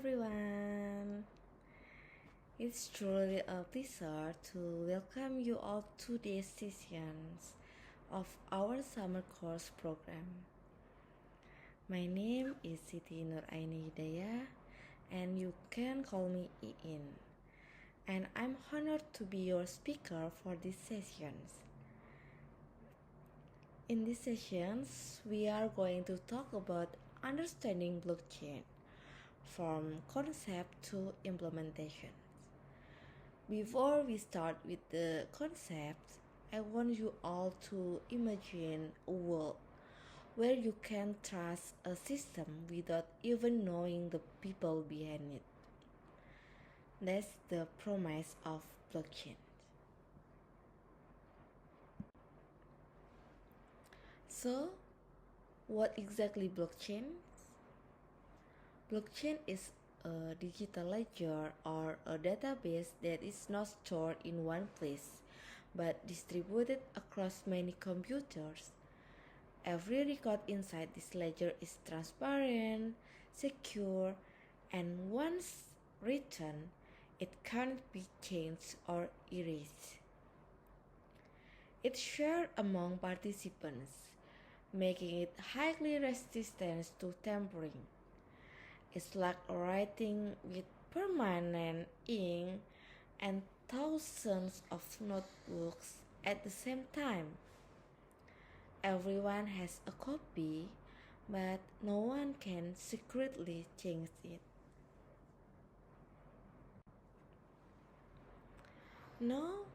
everyone. It's truly a pleasure to welcome you all to these sessions of our summer course program. My name is Siti Nuraini Hidayah, and you can call me Iin. And I'm honored to be your speaker for these sessions. In these sessions, we are going to talk about understanding blockchain from concept to implementation. Before we start with the concept, I want you all to imagine a world where you can trust a system without even knowing the people behind it. That's the promise of blockchain. So, what exactly blockchain? Blockchain is a digital ledger or a database that is not stored in one place but distributed across many computers. Every record inside this ledger is transparent, secure, and once written, it can't be changed or erased. It's shared among participants, making it highly resistant to tampering. It's like writing with permanent ink and thousands of notebooks at the same time. Everyone has a copy, but no one can secretly change it. Now,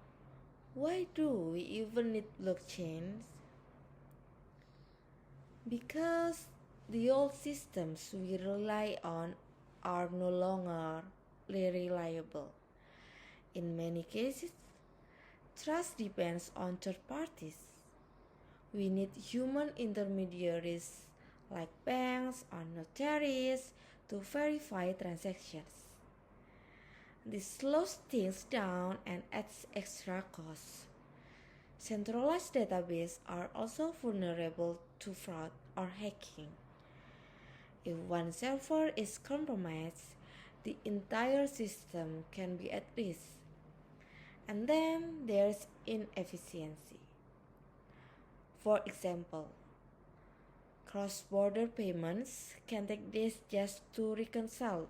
why do we even need blockchains? Because the old systems we rely on are no longer reliable. In many cases, trust depends on third parties. We need human intermediaries like banks or notaries to verify transactions. This slows things down and adds extra costs. Centralized databases are also vulnerable to fraud or hacking. If one server is compromised, the entire system can be at risk. And then there's inefficiency. For example, cross-border payments can take days just to reconcile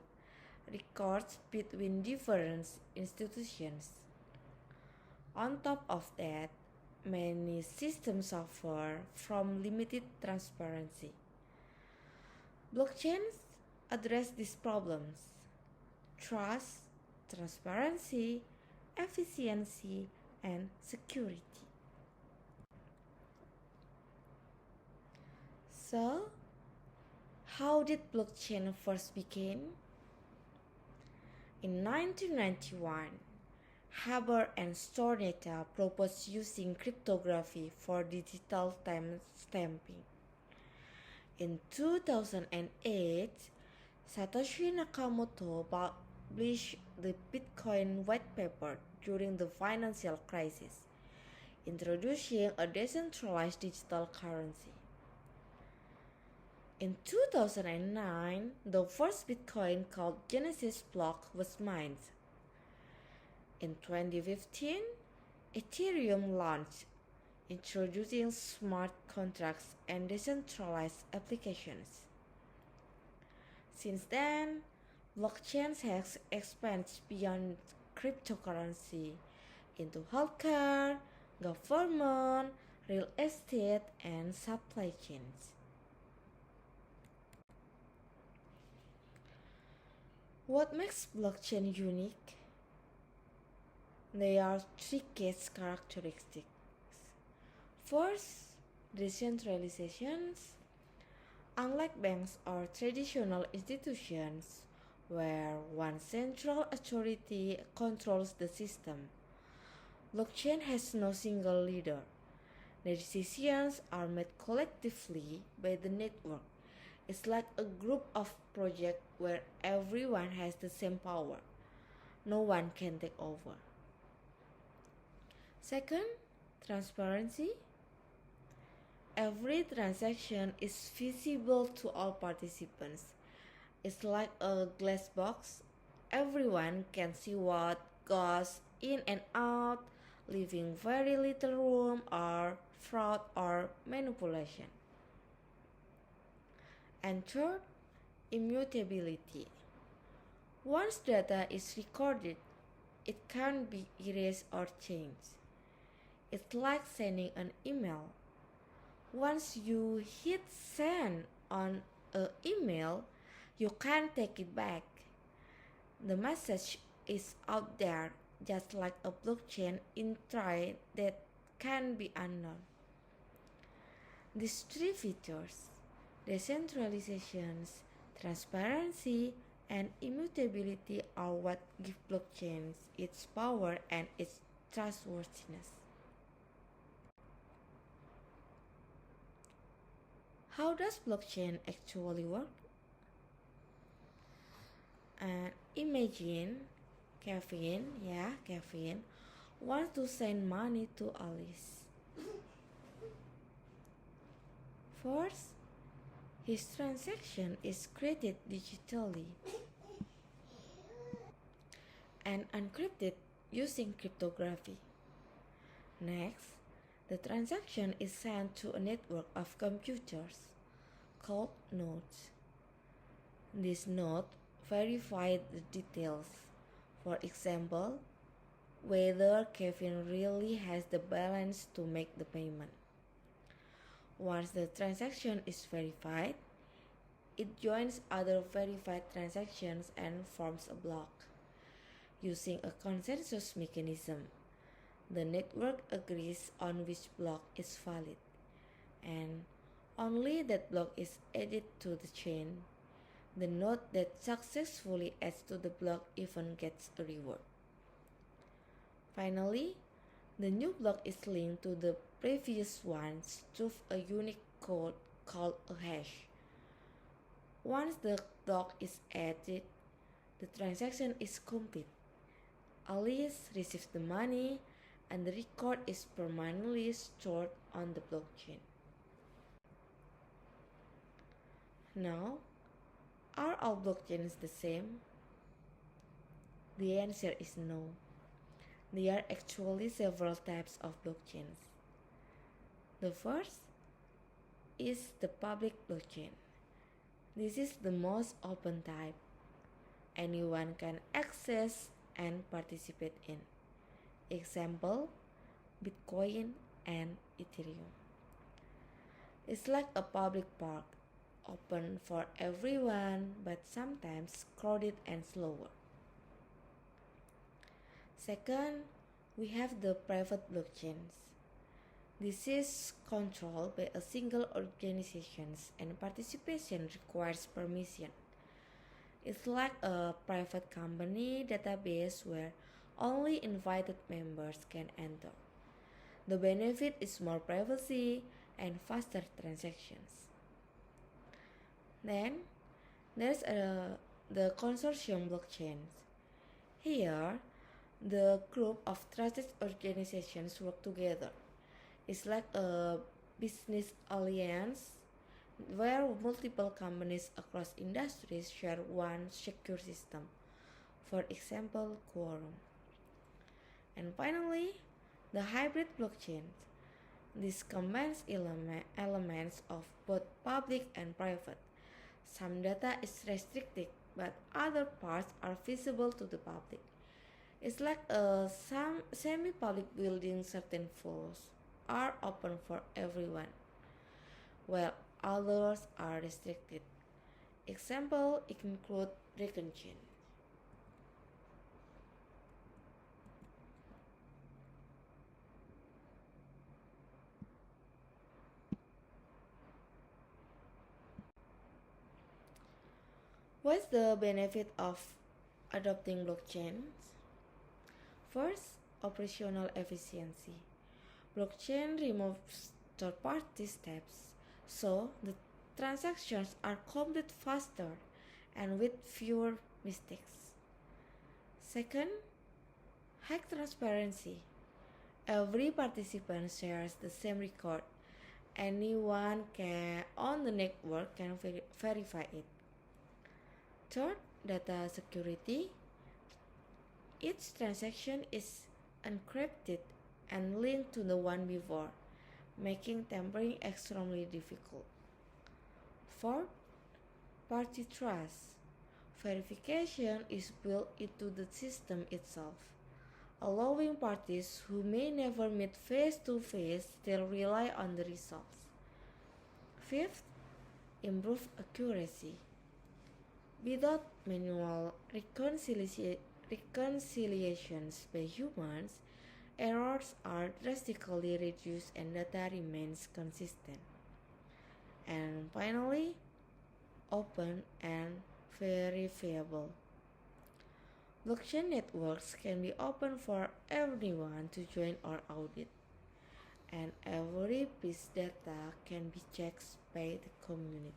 records between different institutions. On top of that, many systems suffer from limited transparency. Blockchains address these problems: trust, transparency, efficiency, and security. So, how did blockchain first begin? In 1991, Haber and Stornetta proposed using cryptography for digital time stamping. In 2008, Satoshi Nakamoto published the Bitcoin white paper during the financial crisis, introducing a decentralized digital currency. In 2009, the first Bitcoin called Genesis block was mined. In 2015, Ethereum launched, introducing smart contracts and decentralized applications. Since then, blockchain has expanded beyond cryptocurrency into healthcare, government, real estate, and supply chains. What makes blockchain unique? There are three key characteristics. First, decentralization. Unlike banks or traditional institutions, where one central authority controls the system, blockchain has no single leader. The decisions are made collectively by the network. It's like a group of projects where everyone has the same power. No one can take over. Second, transparency. Every transaction is visible to all participants. It's like a glass box. Everyone can see what goes in and out, leaving very little room or fraud or manipulation. And third, immutability. Once data is recorded, it can't be erased or changed. It's like sending an email. Once you hit send on an email, you can't take it back. The message is out there, just like a blockchain entry that can be unknown. These three features, decentralizations, transparency, and immutability, are what give blockchains its power and its trustworthiness. How does blockchain actually work? And imagine Kevin wants to send money to Alice. First, his transaction is created digitally and encrypted using cryptography. Next, the transaction is sent to a network of computers called nodes. This node verifies the details. For example, whether Kevin really has the balance to make the payment. Once the transaction is verified, it joins other verified transactions and forms a block. Using a consensus mechanism, the network agrees on which block is valid, and only that block is added to the chain. The node that successfully adds to the block even gets a reward. Finally, the new block is linked to the previous ones through a unique code called a hash. Once the block is added, the transaction is complete. Alice receives the money and the record is permanently stored on the blockchain. Now, are all blockchains the same? The answer is no. There are actually several types of blockchains. The first is the public blockchain. This is the most open type. Anyone can access and participate in. Example, Bitcoin and Ethereum. It's like a public park, open for everyone but sometimes crowded and slower. Second, we have the private blockchains. This is controlled by a single organization and participation requires permission. It's like a private company database where only invited members can enter. The benefit is more privacy and faster transactions. Then, there's the consortium blockchains. Here, the group of trusted organizations work together. It's like a business alliance where multiple companies across industries share one secure system. For example, Quorum. And finally, the hybrid blockchains. This combines elements of both public and private. Some data is restricted, but other parts are visible to the public. It's like some semi-public building. Certain floors are open for everyone, while others are restricted. Example include Dragon Chain. What's the benefit of adopting blockchains? First, operational efficiency. Blockchain removes third-party steps, so the transactions are completed faster and with fewer mistakes. Second, high transparency. Every participant shares the same record. Anyone on the network can verify it. Third, data security. Each transaction is encrypted and linked to the one before, making tampering extremely difficult. Fourth, party trust. Verification is built into the system itself, allowing parties who may never meet face to face still rely on the results. Fifth, improve accuracy. Without manual reconciliations by humans, errors are drastically reduced and data remains consistent. And finally, open and verifiable. Blockchain networks can be open for everyone to join or audit, and every piece data can be checked by the community.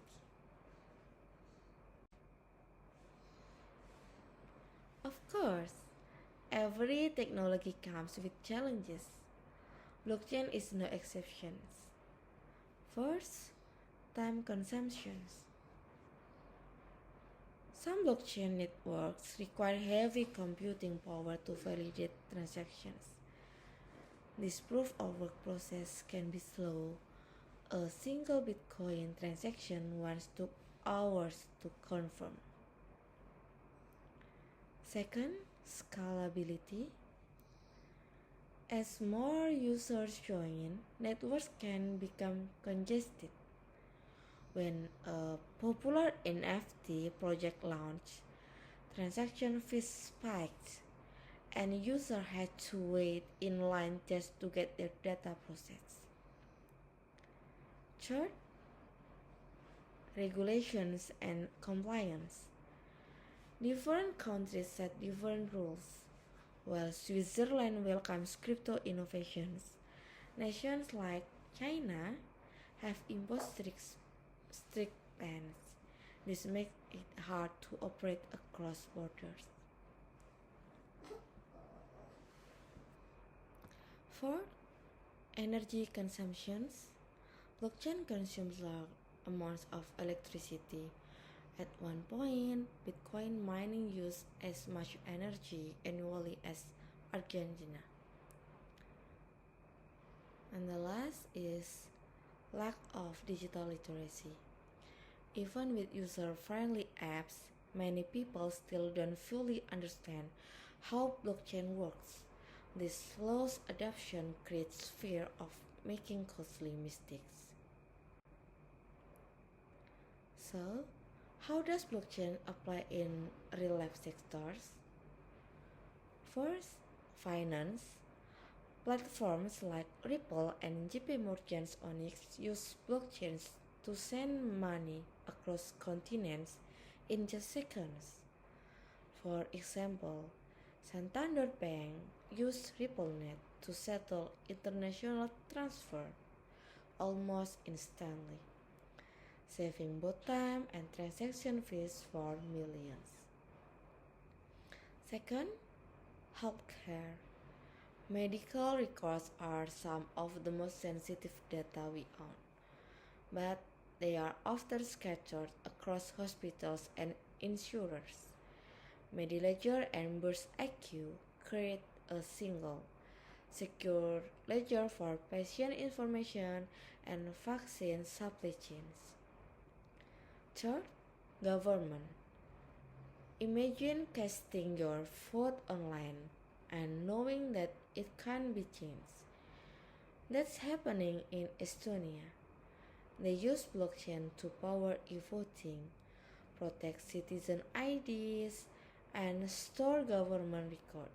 Of course, every technology comes with challenges. Blockchain is no exception. First, time consumptions. Some blockchain networks require heavy computing power to validate transactions. This proof of work process can be slow. A single Bitcoin transaction once took hours to confirm. Second, scalability. As more users join, networks can become congested. When a popular NFT project launched, transaction fees spiked, and users had to wait in line just to get their data processed. Third, regulations and compliance. Different countries set different rules. While Switzerland welcomes crypto innovations, nations like China have imposed strict bans. This makes it hard to operate across borders. Fourth, energy consumptions. Blockchain consumes large amounts of electricity. At one point, Bitcoin mining used as much energy annually as Argentina. And the last is lack of digital literacy. Even with user-friendly apps, many people still don't fully understand how blockchain works. This slow adoption creates fear of making costly mistakes. So, how does blockchain apply in real-life sectors? First, finance. Platforms like Ripple and JP Morgan Onyx use blockchains to send money across continents in just seconds. For example, Santander Bank used RippleNet to settle international transfer almost instantly, saving both time and transaction fees for millions. Second, healthcare. Medical records are some of the most sensitive data we own, but they are often scattered across hospitals and insurers. MediLedger and BurstIQ create a single, secure ledger for patient information and vaccine supply chains. Third, government. Imagine casting your vote online and knowing that it can be changed. That's happening in Estonia. They use blockchain to power e-voting, protect citizen IDs, and store government record.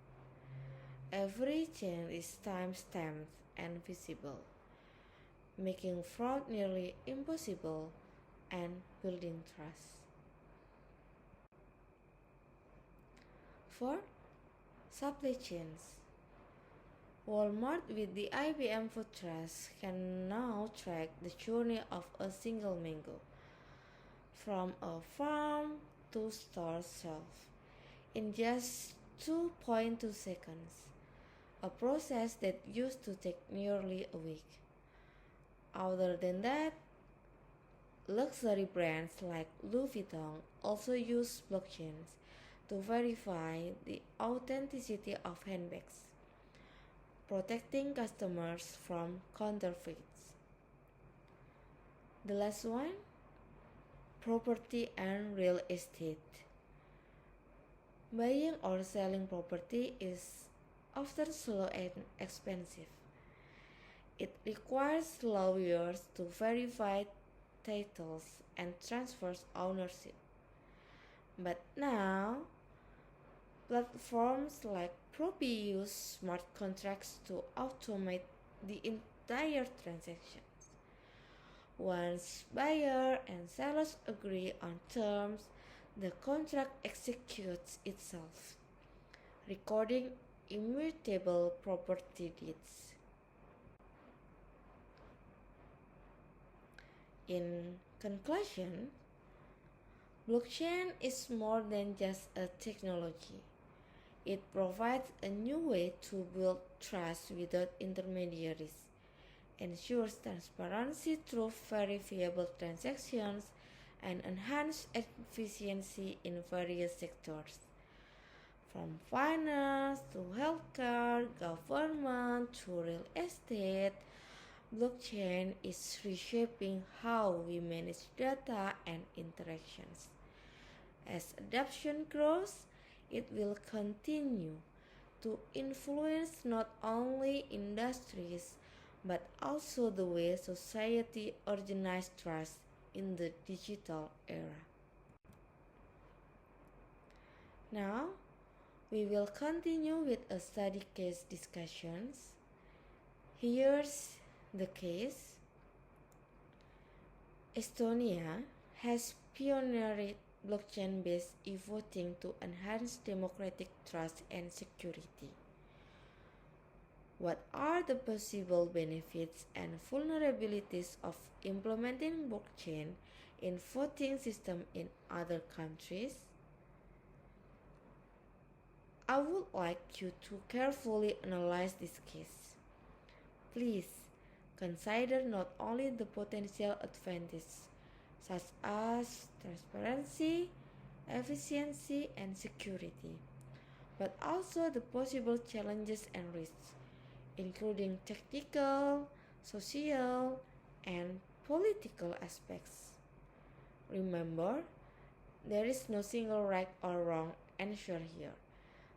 Every change is time-stamped and visible, making fraud nearly impossible and building trust. Fourth, supply chains. Walmart with the IBM Food Trust can now track the journey of a single mango from a farm to store shelf in just 2.2 seconds, a process that used to take nearly a week. Other than that, Luxury brands like Louis Vuitton also use blockchains to verify the authenticity of handbags, protecting customers from counterfeits. The last one, property and real estate. Buying or selling property is often slow and expensive. It requires lawyers to verify titles and transfers ownership. But now, platforms like Probi use smart contracts to automate the entire transaction. Once buyer and sellers agree on terms, the contract executes itself, recording immutable property deeds. In conclusion, blockchain is more than just a technology. It provides a new way to build trust without intermediaries, ensures transparency through verifiable transactions, and enhances efficiency in various sectors. From finance to healthcare, government to real estate, blockchain is reshaping how we manage data and interactions. As adoption grows, it will continue to influence not only industries but also the way society organizes trust in the digital era. Now, we will continue with a study case discussions. Here's the case. Estonia has pioneered blockchain-based e-voting to enhance democratic trust and security. What are the possible benefits and vulnerabilities of implementing blockchain in voting system in other countries? I would like you to carefully analyze this case. Please consider not only the potential advantages such as transparency, efficiency, and security, but also the possible challenges and risks, including technical, social, and political aspects. Remember, there is no single right or wrong answer here.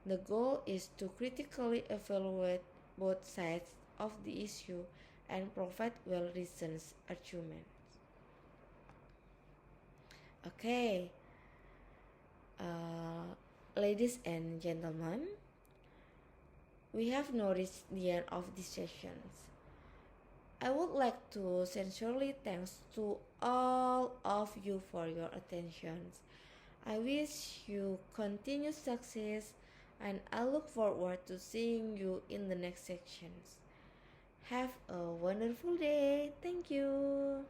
The goal is to critically evaluate both sides of the issue and provide well-reasoned arguments. Okay, ladies and gentlemen, we have now reached the end of this session. I would like to sincerely thanks to all of you for your attention. I wish you continued success and I look forward to seeing you in the next sections. Have a wonderful day. Thank you.